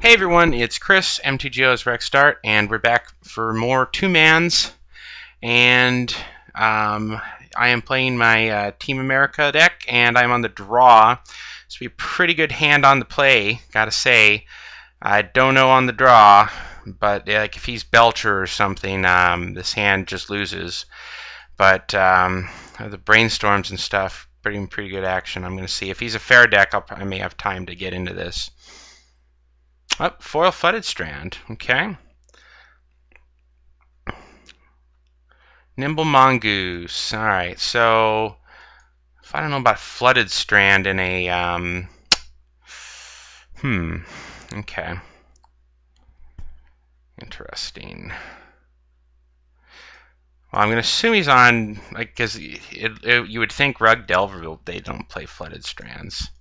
Hey everyone, it's Chris, MTGO's RexDart, and we're back for more two-mans, and I am playing my Team America deck, and I'm on the draw. This will be a pretty good hand on the play, gotta say. I don't know on the draw, but like if he's Belcher or something, this hand just loses. But the brainstorms and stuff, pretty good action. I'm going to see if he's a fair deck. I may have time to get into this. Oh, foil flooded strand. Okay. Nimble mongoose. All right. So if I don't know about flooded strand in a Okay. Interesting. Well, I'm going to assume he's on, like, because you would think Rug Delver, they don't play flooded strands.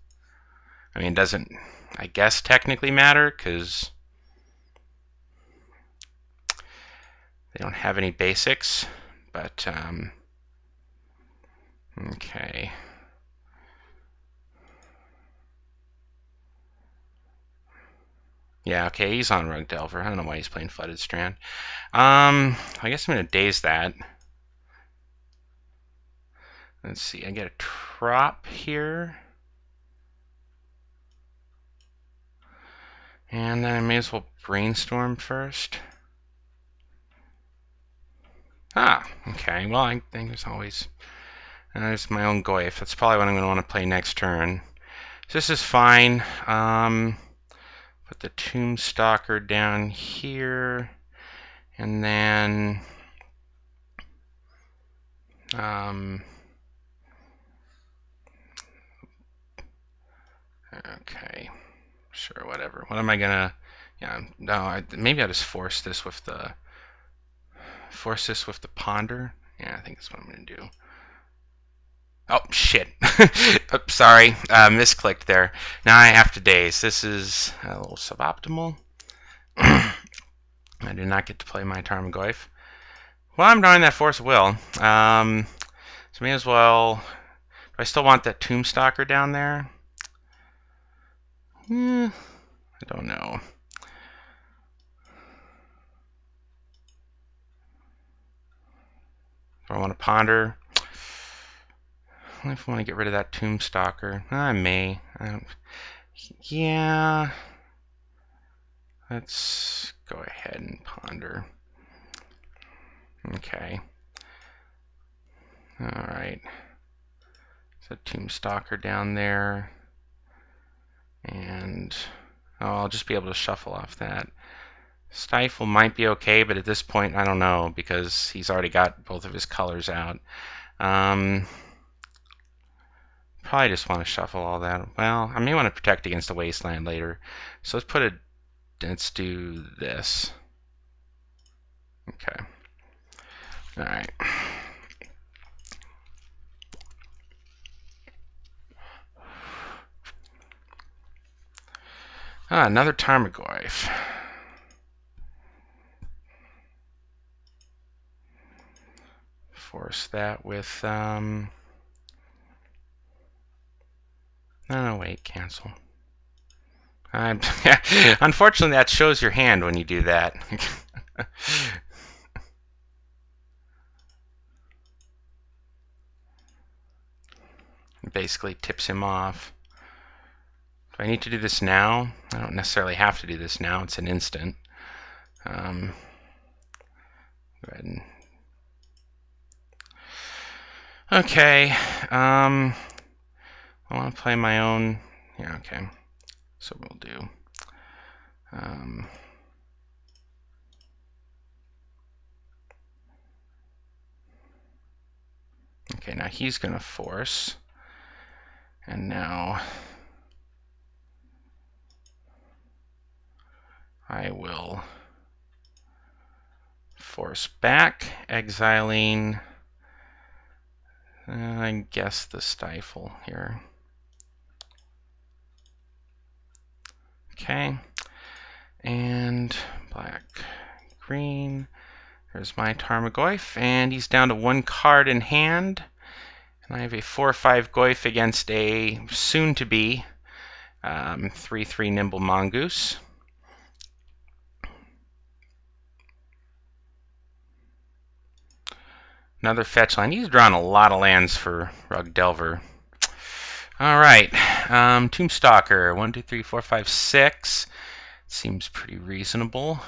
I mean, it doesn't, I guess, technically matter because they don't have any basics, but, okay. Yeah, okay, he's on Rug Delver. I don't know why he's playing Flooded Strand. I guess I'm going to daze that. Let's see, I get a Trop here. And then I may as well brainstorm first. Ah, okay, well, I think there's always... there's my own Goyf. That's probably what I'm going to want to play next turn. So this is fine. Put the Tombstalker down here. And then... okay, sure, whatever. What am I gonna? Yeah, no. Maybe I'll just force this with the ponder. Yeah, I think that's what I'm gonna do. Oh shit! Oops, sorry, misclicked there. Now I have to daze. This is a little suboptimal. I do not get to play my Tarmogoyf. Well, I'm drawing that Force of Will. So may as well. Do I still want that Tombstalker down there? I don't know. Do I want to ponder? If I want to get rid of that Tombstalker, I may. Yeah. Let's go ahead and ponder. Okay. All right. So Tombstalker down there. And I'll just be able to shuffle off that. Stifle might be okay, but at this point, I don't know, because he's already got both of his colors out. Probably just want to shuffle all that. Well, I may want to protect against the Wasteland later. So let's do this. Okay. All right. Another Tarmogoyf. Force that with, no, wait, cancel. Unfortunately, that shows your hand when you do that. It basically tips him off. Do I need to do this now? I don't necessarily have to do this now. It's an instant. Go ahead and... Okay. I want to play my own... Yeah, okay. So we'll do... okay, now he's going to force. And now... I will force back, exiling, I guess, the Stifle here. Okay, and black, green. There's my Tarmogoyf, and he's down to one card in hand. And I have a 4/5 Goyf against a soon-to-be 3/3 Nimble Mongoose. Another fetch land. He's drawn a lot of lands for Rug Delver. All right, Tombstalker. 1, 2, 3, 4, 5, 6. Seems pretty reasonable.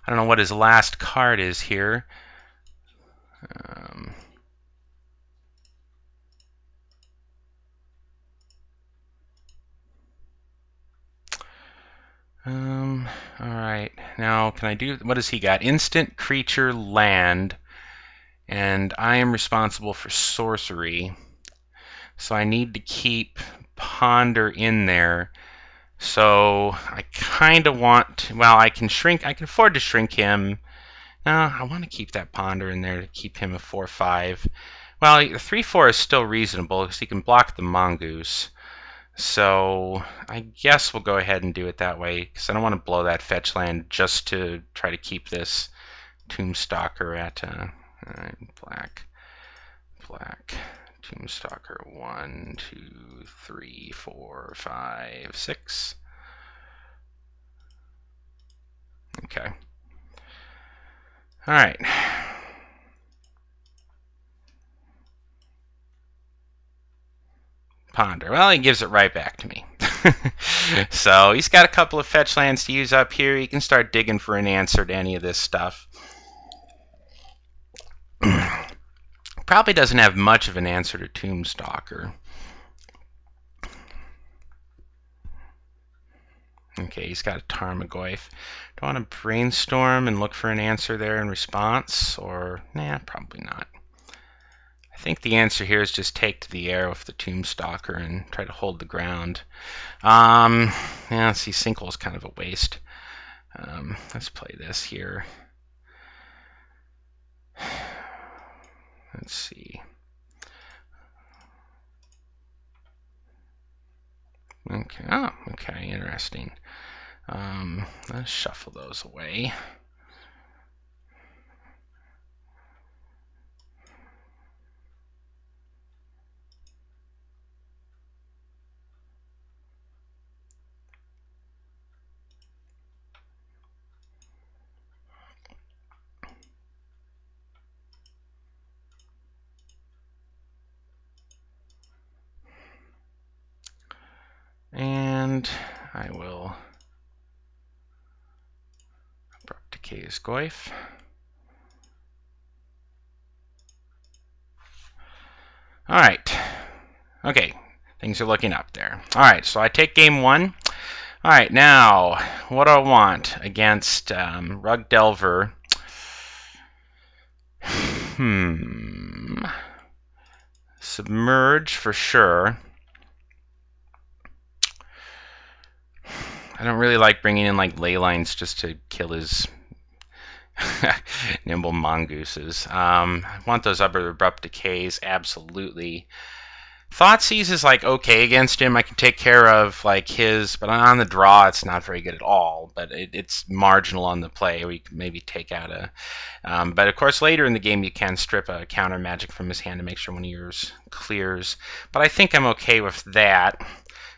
I don't know what his last card is here. All right. Now, can I do? What does he got? Instant creature land, and I am responsible for sorcery, so I need to keep Ponder in there. So I kind of want. Well, I can shrink. I can afford to shrink him. No, I want to keep that Ponder in there to keep him a 4/5. Well, the 3/4 is still reasonable because he can block the Mongoose. So I guess we'll go ahead and do it that way because I don't want to blow that fetch land just to try to keep this Tombstalker at black, Tombstalker 1, 2, 3, 4, 5, 6. Okay. All right. Ponder. Well, he gives it right back to me. So he's got a couple of fetch lands to use up here. He can start digging for an answer to any of this stuff. Probably doesn't have much of an answer to Tombstalker. Okay, he's got a Tarmogoyf. Do I want to brainstorm and look for an answer there in response? Or, nah, probably not. I think the answer here is just take to the air with the Tombstalker and try to hold the ground. Yeah, see, Sinkhole is kind of a waste. Let's play this here. Let's see. Okay, oh, okay, interesting. Let's shuffle those away. And I will abrupt decay his Goyf. All right. Okay, things are looking up there. All right, so I take game 1. All right, now what do I want against Rug Delver? Submerge for sure. I don't really like bringing in like ley lines just to kill his nimble mongooses. I want those upper abrupt decays, absolutely. Thoughtseize is like okay against him. I can take care of like his, but on the draw it's not very good at all. But it's marginal on the play. We can maybe take out a. But of course later in the game you can strip a counter magic from his hand to make sure one of yours clears. But I think I'm okay with that.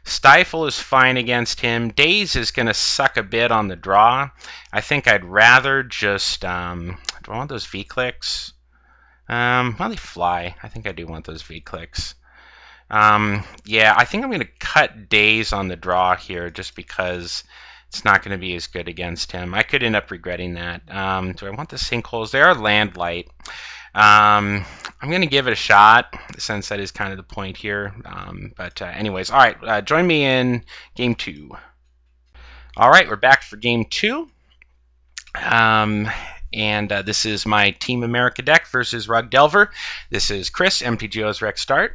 Stifle is fine against him. Daze is going to suck a bit on the draw. I think I'd rather just... do I want those V-clicks? Well, they fly. I think I do want those V-clicks. Yeah, I think I'm going to cut Daze on the draw here just because it's not going to be as good against him. I could end up regretting that. Do I want the Sinkholes? They are land light. I'm going to give it a shot, since that is kind of the point here. But anyways, all right, join me in game 2. All right, we're back for game 2. And this is my Team America deck versus Rug Delver. This is Chris, MTGO's RexDart.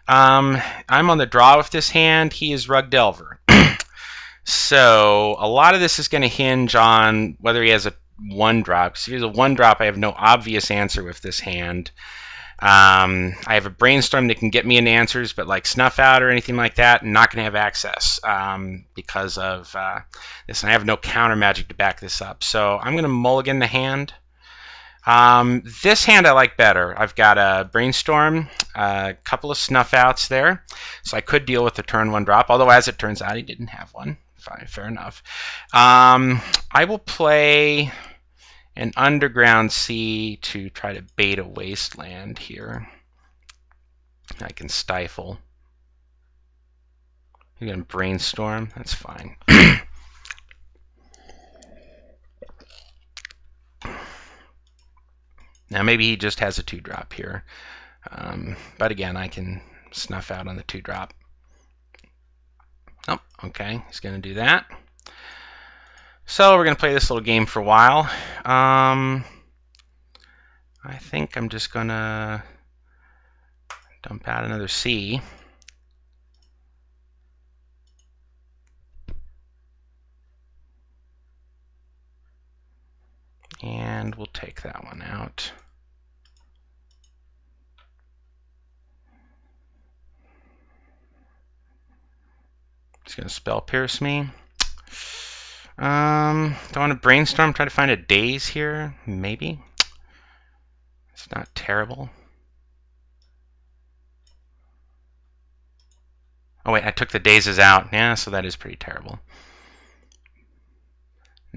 I'm on the draw with this hand. He is Rug Delver. So a lot of this is going to hinge on whether he has a 1-drop. Because if he has a 1-drop, I have no obvious answer with this hand. I have a Brainstorm that can get me into answers, but like Snuff Out or anything like that, I'm not going to have access because of this. And I have no counter magic to back this up. So I'm going to mulligan the hand. This hand I like better. I've got a Brainstorm, a couple of Snuff Outs there. So I could deal with the turn 1 drop, although as it turns out, he didn't have one. Fine, fair enough. I will play an underground sea to try to bait a wasteland here. I can stifle. You're going to brainstorm? That's fine. Now maybe he just has a 2-drop here. But again, I can snuff out on the 2-drop. Oh, okay, he's going to do that. So we're going to play this little game for a while. I think I'm just going to dump out another C. And we'll take that one out. He's going to spell pierce me. Do I want to brainstorm, try to find a daze here? Maybe. It's not terrible. Oh wait, I took the dazes out. Yeah, so that is pretty terrible.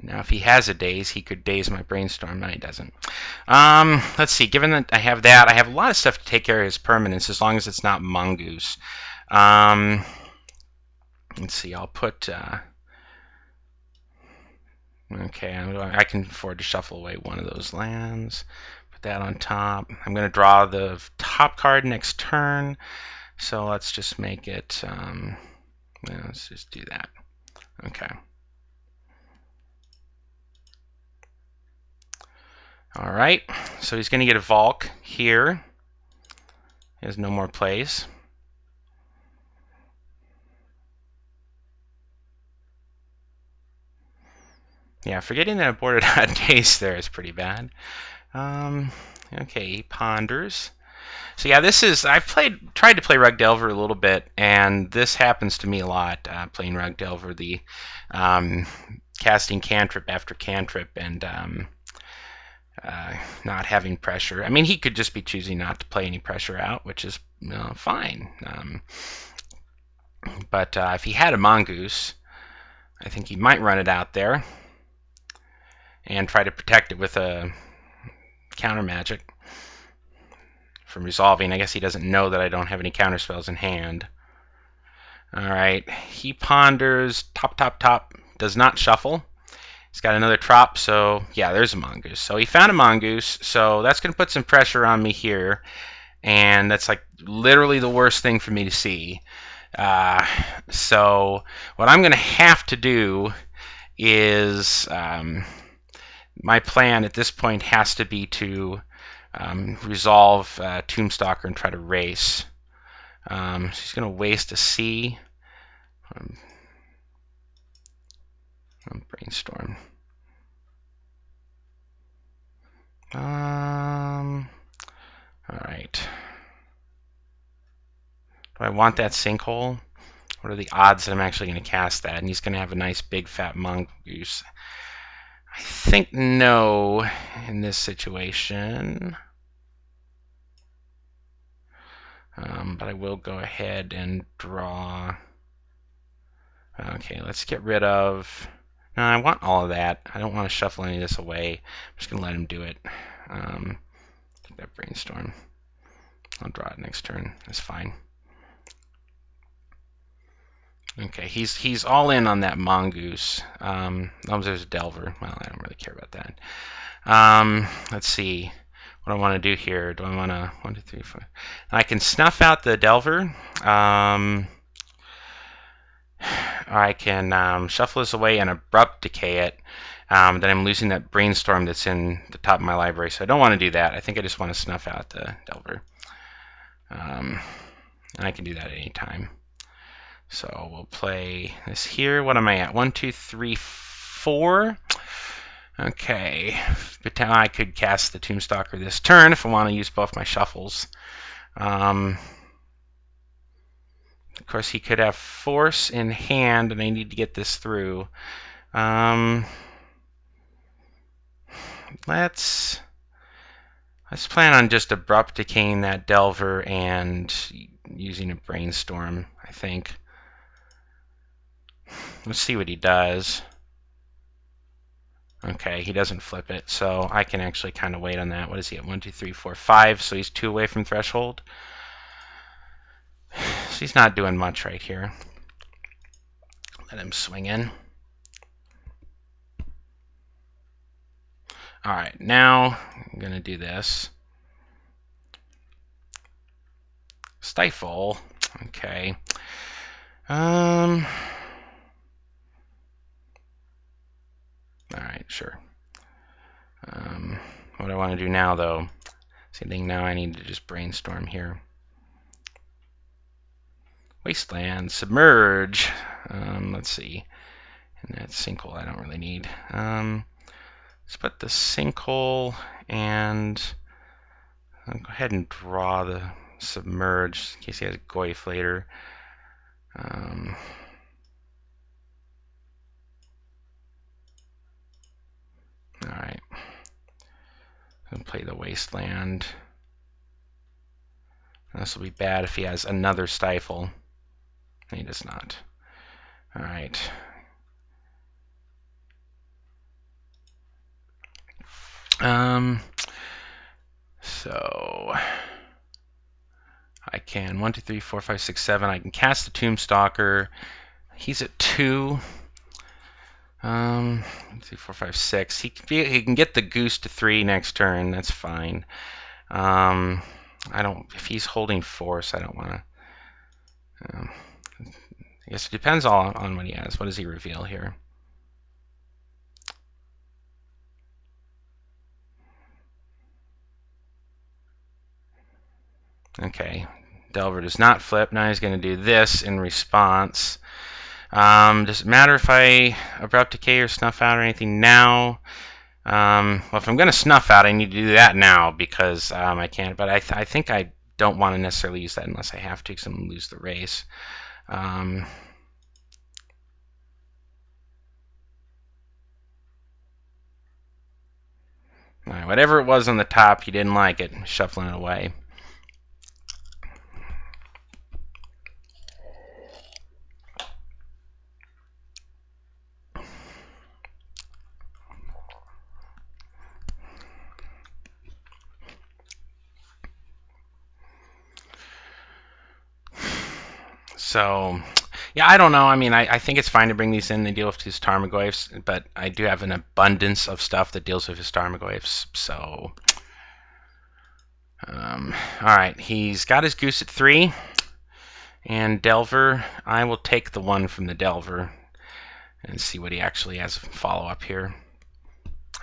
Now if he has a daze, he could daze my brainstorm. No, he doesn't. Let's see, given that I have that, I have a lot of stuff to take care of his permanence as long as it's not mongoose. Let's see, I'll put... okay, I can afford to shuffle away one of those lands. Put that on top. I'm going to draw the top card next turn. So let's just make it... let's just do that. Okay. All right, so he's going to get a Valk here. He has no more plays. Yeah, forgetting that I boarded out daze there is pretty bad. Okay, he ponders. So yeah, this is, I've tried to play Rug Delver a little bit, and this happens to me a lot, playing Rug Delver, the casting cantrip after cantrip and not having pressure. I mean, he could just be choosing not to play any pressure out, which is fine. But if he had a mongoose, I think he might run it out there and try to protect it with a counter magic from resolving. I guess he doesn't know that I don't have any counter spells in hand. Alright, he ponders, top, does not shuffle. He's got another trop, so yeah, there's a mongoose. So he found a mongoose, so that's going to put some pressure on me here, and that's like literally the worst thing for me to see. So what I'm going to have to do is, my plan at this point has to be to resolve Tombstalker and try to race. So he's going to waste a C. Brainstorm. All right. Do I want that sinkhole? What are the odds that I'm actually going to cast that? And he's going to have a nice big fat mongoose. I think no in this situation. But I will go ahead and draw. Okay, let's get rid of... No, I want all of that. I don't want to shuffle any of this away. I'm just going to let him do it. Take that brainstorm. I'll draw it next turn. That's fine. Okay, he's all in on that mongoose. There's a delver. Well, I don't really care about that. Let's see what I want to do here. Do I want to 1, 2, 3, 4? I can snuff out the delver. I can shuffle this away and abrupt decay it. Then I'm losing that brainstorm that's in the top of my library, so I don't want to do that. I think I just want to snuff out the delver. And I can do that at any time. So we'll play this here. What am I at? 1, 2, 3, 4. Okay. But now I could cast the Tombstalker this turn if I want to use both my shuffles. Of course, he could have force in hand, and I need to get this through. Let's plan on just abrupt decaying that delver and using a brainstorm, I think. Let's see what he does. Okay, he doesn't flip it, so I can actually kind of wait on that. What is he at? 1, 2, 3, 4, 5. So he's 2 away from threshold. So he's not doing much right here. Let him swing in. All right, now I'm going to do this. Stifle. Okay. All right, sure. What I want to do now, though, same thing now, I need to just brainstorm here. Wasteland, submerge. Let's see. And that sinkhole I don't really need. Let's put the sinkhole, and I'll go ahead and draw the submerge in case he has Goyf later. All right. I'll play the Wasteland. This will be bad if he has another Stifle. He does not. All right. So I can 1, 2, 3, 4, 5, 6, 7. I can cast the Tombstalker. He's at 2. 1, 2, 3, 4, 5, 6. He can get the Goose to 3 next turn. That's fine. I don't. If he's holding Force, I don't want to. I guess it depends all on what he has. What does he reveal here? Okay, Delver does not flip. Now he's going to do this in response. Does it matter if I Abrupt Decay or Snuff Out or anything now? Well, if I'm going to Snuff Out, I need to do that now because I can't. But I think I don't want to necessarily use that unless I have to because I'm going to lose the race. All right, whatever it was on the top, he didn't like it. Shuffling it away. So, yeah, I don't know. I mean, I think it's fine to bring these in and deal with his Tarmogoyfs, but I do have an abundance of stuff that deals with his Tarmogoyfs. So, all right, he's got his Goose at 3, and Delver. I will take the 1 from the Delver and see what he actually has follow up here.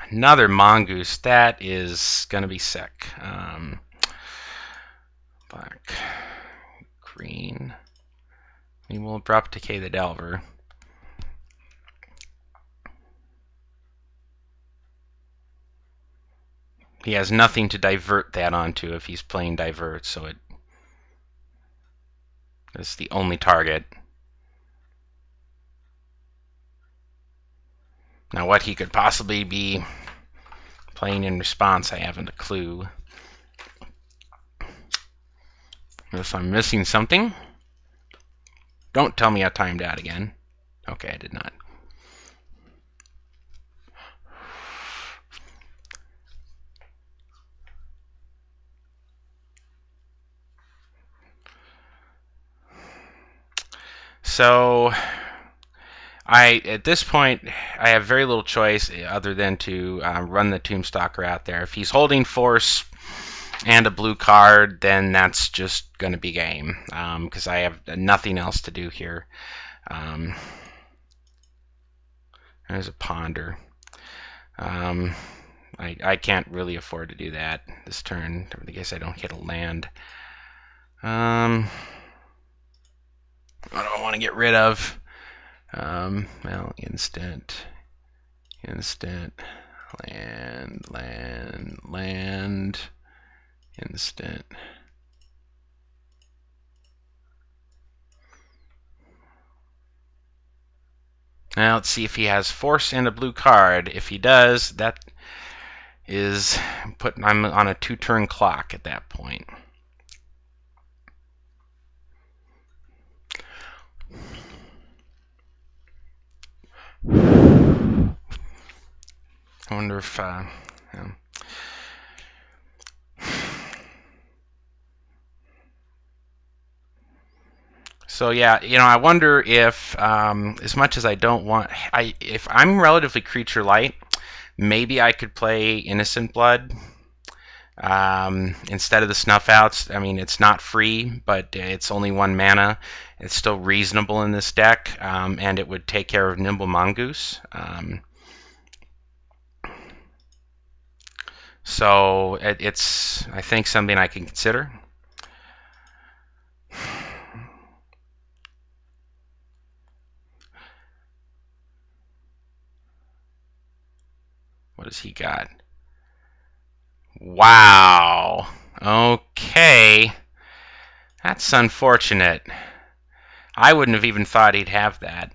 Another Mongoose. That is going to be sick. Black, green. We will Abrupt Decay the Delver. He has nothing to divert that onto if he's playing Divert, so it is the only target. Now, what he could possibly be playing in response, I haven't a clue. If I'm missing something, don't tell me I timed out again. Okay, I did not. So, at this point, I have very little choice other than to run the Tombstalker out there. If he's holding Force and a blue card, then that's just going to be game because I have nothing else to do here. There's a Ponder. I can't really afford to do that this turn. I guess I don't hit a land. What do I want to get rid of? Well, instant, land, instant. Now let's see if he has Force and a blue card. If he does, that is I'm on a 2-turn clock at that point. wonder if... yeah. So yeah, I wonder if, as much as I don't want, if I'm relatively creature light, maybe I could play Innocent Blood instead of the Snuff Outs. I mean, it's not free, but it's only 1 mana. It's still reasonable in this deck, and it would take care of Nimble Mongoose. So it's, I think, something I can consider. What has he got? Wow. Okay. That's unfortunate. I wouldn't have even thought he'd have that.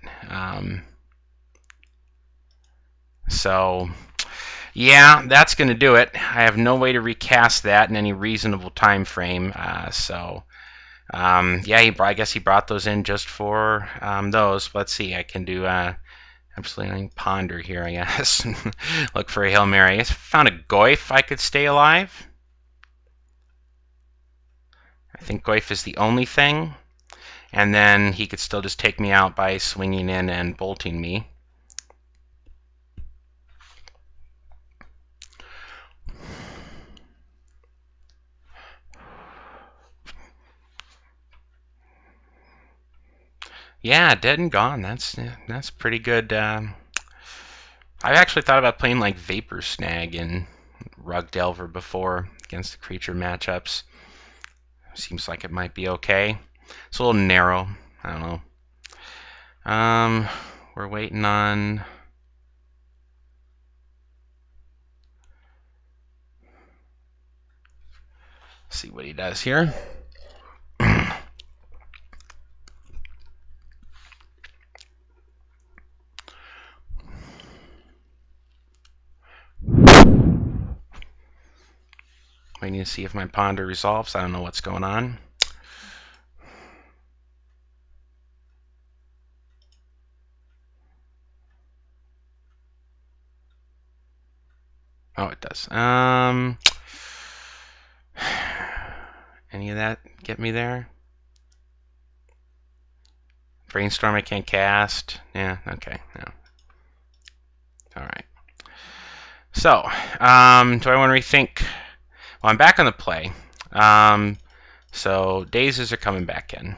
So, yeah, that's going to do it. I have no way to recast that in any reasonable time frame. Yeah, I guess he brought those in just for those. Let's see. I can do absolutely ponder here, I guess. Look for a Hail Mary. I guess if I found a Goyf, I could stay alive. I think Goyf is the only thing. And then he could still just take me out by swinging in and bolting me. Yeah, dead and gone. That's pretty good. I actually thought about playing like Vapor Snag in Rug Delver before against the creature matchups. Seems like it might be okay. It's a little narrow. I don't know. We're waiting on... see what he does here. Waiting to see if my ponder resolves. I don't know what's going on. Oh, it does. Any of that get me there? Brainstorm I can't cast. Yeah, okay. Yeah. All right. So, do I want to rethink? Well, I'm back on the play. So Dazes are coming back in.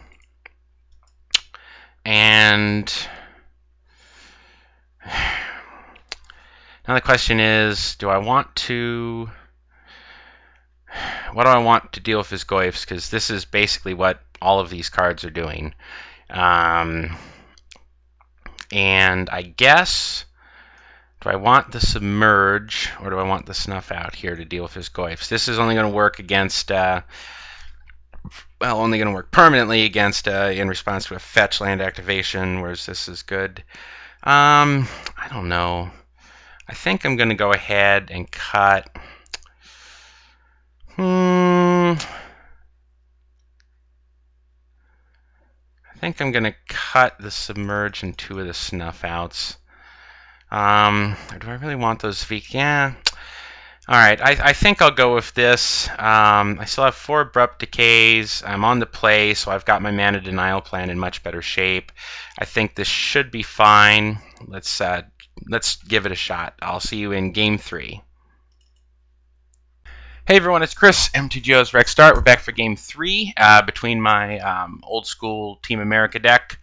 And now the question is, do I want to... what do I want to deal with his Goyfs? Because this is basically what all of these cards are doing. And I guess... do I want the Submerge, or do I want the Snuff Out here to deal with his Goyfs? This is only going to work against... well, only going to work permanently against in response to a fetch land activation, whereas this is good. I don't know. I think I'm going to go ahead and cut... I think I'm going to cut the Submerge and 2 of the Snuff Outs. Do I really want those V? Yeah. All right. I think I'll go with this. I still have 4 Abrupt Decays. I'm on the play, so I've got my Mana Denial plan in much better shape. I think this should be fine. Let's give it a shot. I'll see you in Game 3. Hey everyone, it's Chris, MTGO's RexDart. We're back for Game 3 between my old school Team America deck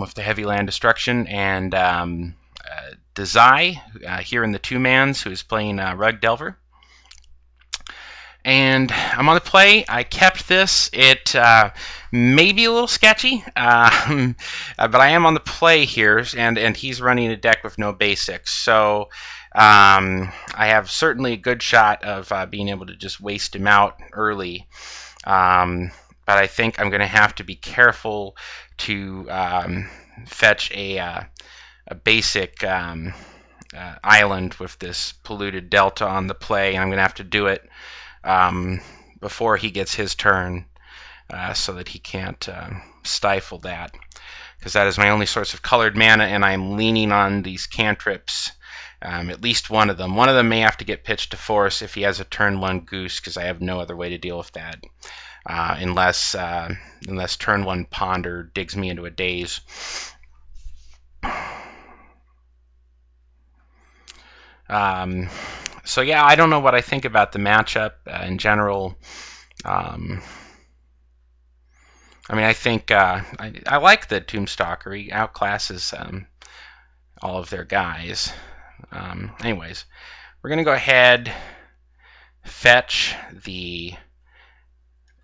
with the heavy land destruction and Dazai here in the 2-mans who is playing Rug Delver. And I'm on the play. I kept this. It may be a little sketchy, but I am on the play here, and he's running a deck with no basics. So I have certainly a good shot of being able to just waste him out early. But I think I'm going to have to be careful to fetch a basic island with this polluted delta on the play, and I'm going to have to do it before he gets his turn so that he can't stifle that, because that is my only source of colored mana, and I'm leaning on these cantrips At least one of them. One of them may have to get pitched to force if he has a turn 1 goose, because I have no other way to deal with that. Unless turn 1 ponder digs me into a daze. So yeah, I don't know what I think about the matchup in general. I mean, I think I like the Tombstalker. He outclasses all of their guys. Anyways, we're going to go ahead, fetch the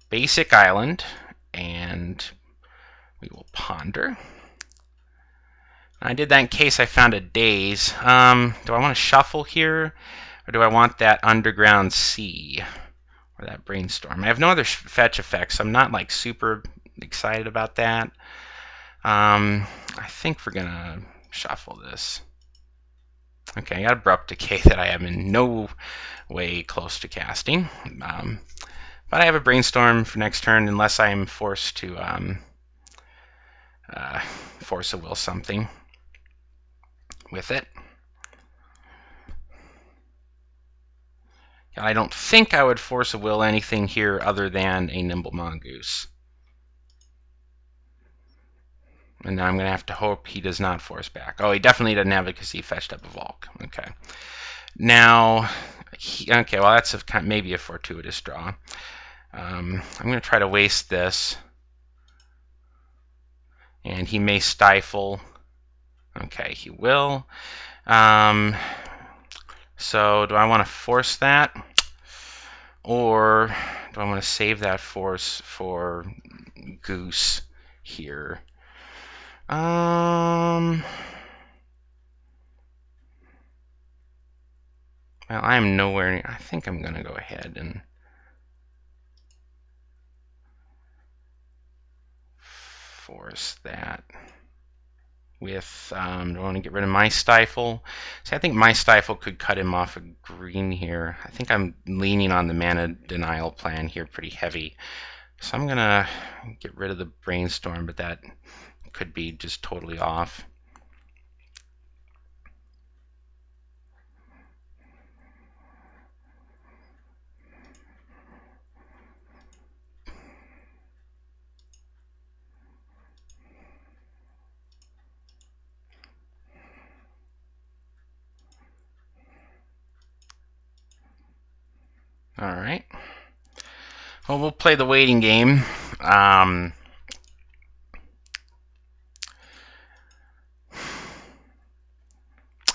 basic island, and we will ponder. I did that in case I found a daze. Do I want to shuffle here, or do I want that underground sea or that brainstorm? I have no other fetch effects, so I'm not like super excited about that. I think we're gonna shuffle this. Okay, I got Abrupt Decay that I am in no way close to casting. But I have a Brainstorm for next turn unless I am forced to force a will something with it. I don't think I would force a will anything here other than a Nimble Mongoose. And now I'm going to have to hope he does not force back. Oh, he definitely doesn't have it because he fetched up a Volk. Okay. Now, okay, well, that's maybe a fortuitous draw. I'm going to try to waste this. And he may stifle. Okay, he will. So do I want to force that? Or do I want to save that force for Goose here? Well, I am nowhere near. I think I'm going to go ahead and force that with, do I want to get rid of my Stifle? See, I think my Stifle could cut him off a green here. I think I'm leaning on the mana denial plan here pretty heavy. So I'm going to get rid of the Brainstorm, but that could be just totally off. All right. Well, we'll play the waiting game.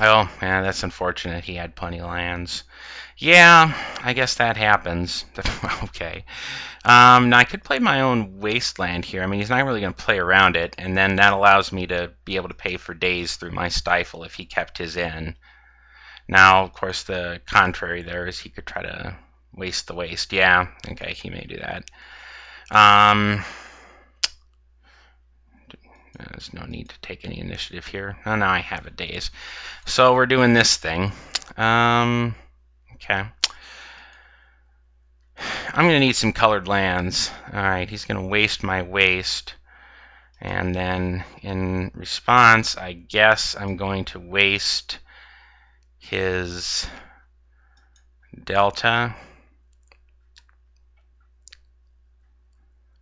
Oh, yeah, that's unfortunate. He had plenty of lands. Yeah, I guess that happens. Okay. Now, I could play my own Wasteland here. I mean, he's not really going to play around it, and then that allows me to be able to pay for days through my Stifle if he kept his in. Now, of course, the contrary there is he could try to waste the waste. Yeah, okay, he may do that. There's no need to take any initiative here. Oh, no, I have a daze. So we're doing this thing. Okay. I'm going to need some colored lands. All right, he's going to waste my waste. And then in response, I guess I'm going to waste his Delta.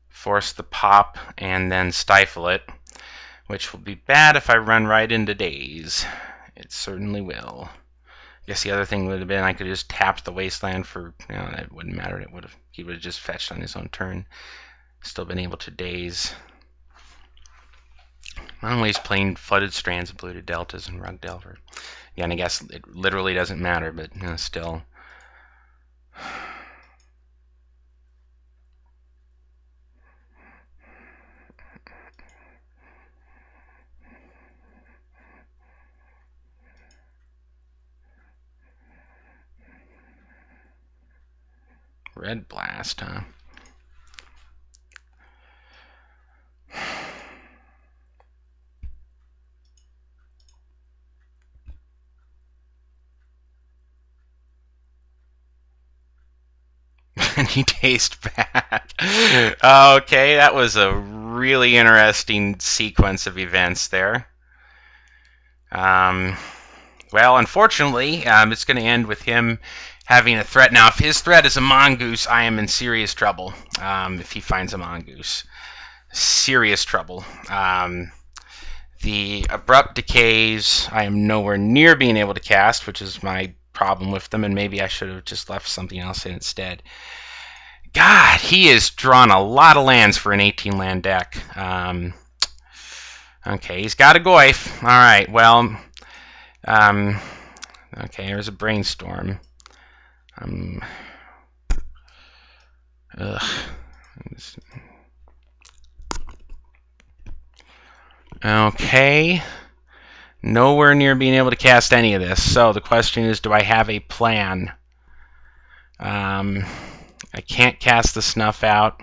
Force the pop and then stifle it, which will be bad if I run right into daze. It certainly will. I guess the other thing would have been I could have just tapped the Wasteland for, you know, that wouldn't matter. He would have just fetched on his own turn. Still been able to daze. I'm always playing Flooded Strands of Polluted Deltas and Rug Delver. Again, I guess it literally doesn't matter, but you know, still. Red Blast, huh? And he dazed back. Okay, that was a really interesting sequence of events there. Well, unfortunately, it's going to end with him having a threat. Now, if his threat is a mongoose, I am in serious trouble. If he finds a mongoose, serious trouble. The abrupt decays, I am nowhere near being able to cast, which is my problem with them, and maybe I should have just left something else in instead. God, he has drawn a lot of lands for an 18-land deck. Okay, he's got a Goyf. All right, well, okay, here's a Brainstorm. Ugh. Okay. Nowhere near being able to cast any of this. So the question is, do I have a plan? I can't cast the Snuff out.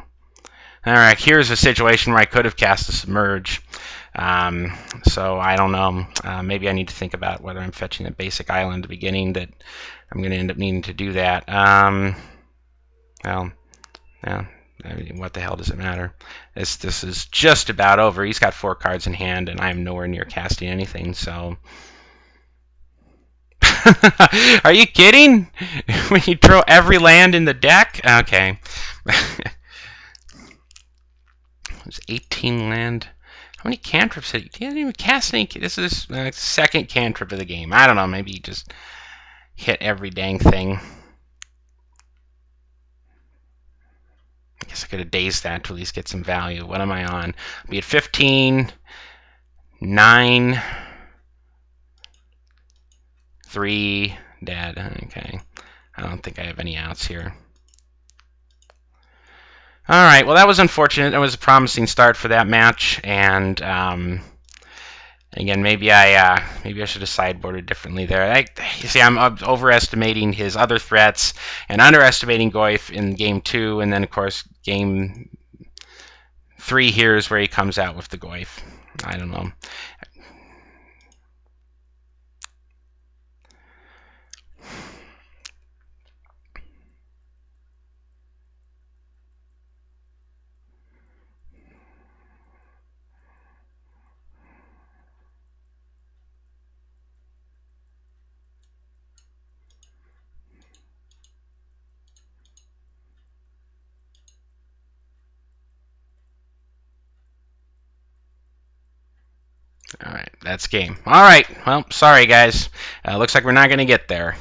All right, here's a situation where I could have cast a Submerge. So I don't know. Maybe I need to think about whether I'm fetching a basic island at the beginning that I'm going to end up needing to do that. Well, yeah. I mean, what the hell does it matter? This is just about over. He's got 4 cards in hand, and I'm nowhere near casting anything, so... Are you kidding? When you throw every land in the deck? Okay. It's 18 land. How many cantrips? He didn't even cast any. This is his second cantrip of the game. I don't know. Maybe he just hit every dang thing. I guess I could have dazed that to at least get some value. What am I on? I'll be at 15, 9, 3, dead. Okay. I don't think I have any outs here. All right. Well, that was unfortunate. It was a promising start for that match, and again, maybe I should have sideboarded differently there. You see, I'm overestimating his other threats and underestimating Goyf in game 2, and then of course game 3 here is where he comes out with the Goyf. I don't know. All right, that's game. All right, well, sorry guys. Looks like we're not going to get there.